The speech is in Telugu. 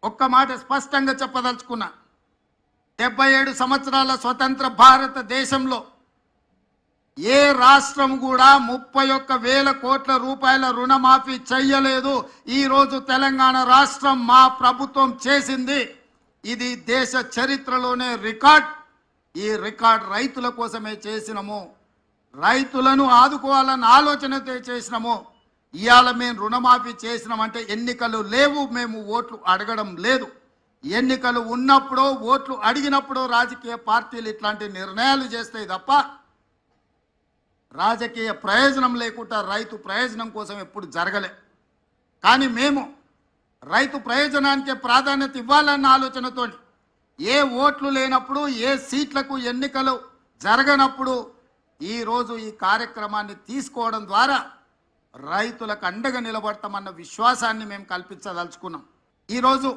ఒక్క మాట స్పష్టంగా చెప్పదలుచుకున్నా. 77 సంవత్సరాల స్వతంత్ర భారతదేశంలో ఏ రాష్ట్రం కూడా 31,000 కోట్ల రూపాయల రుణమాఫీ చెయ్యలేదు. ఈరోజు తెలంగాణ రాష్ట్రం మా ప్రభుత్వం చేసింది. ఇది దేశ చరిత్రలోనే రికార్డ్. ఈ రికార్డ్ రైతుల కోసమే చేసినాము, రైతులను ఆదుకోవాలన్న ఆలోచనతో చేసినాము. ఇవాళ మేము రుణమాఫీ చేసినామంటే ఎన్నికలు లేవు, మేము ఓట్లు అడగడం లేదు. ఎన్నికలు ఉన్నప్పుడు ఓట్లు అడిగినప్పుడు రాజకీయ పార్టీలు ఇట్లాంటి నిర్ణయాలు చేస్తాయి తప్ప రాజకీయ ప్రయోజనం లేకుండా రైతు ప్రయోజనం కోసం ఎప్పుడు జరగలే. కానీ మేము రైతు ప్రయోజనానికి ప్రాధాన్యత ఇవ్వాలన్న ఆలోచనతో ఏ ఓట్లు లేనప్పుడు ఏ సీట్లకు ఎన్నికలు జరగనప్పుడు ఈరోజు ఈ కార్యక్రమాన్ని తీసుకోవడం ద్వారా రైతులకు అండగా నిలబడతామన్న విశ్వాసాన్ని మేము కల్పించదలుచుకున్నాం. ఈరోజు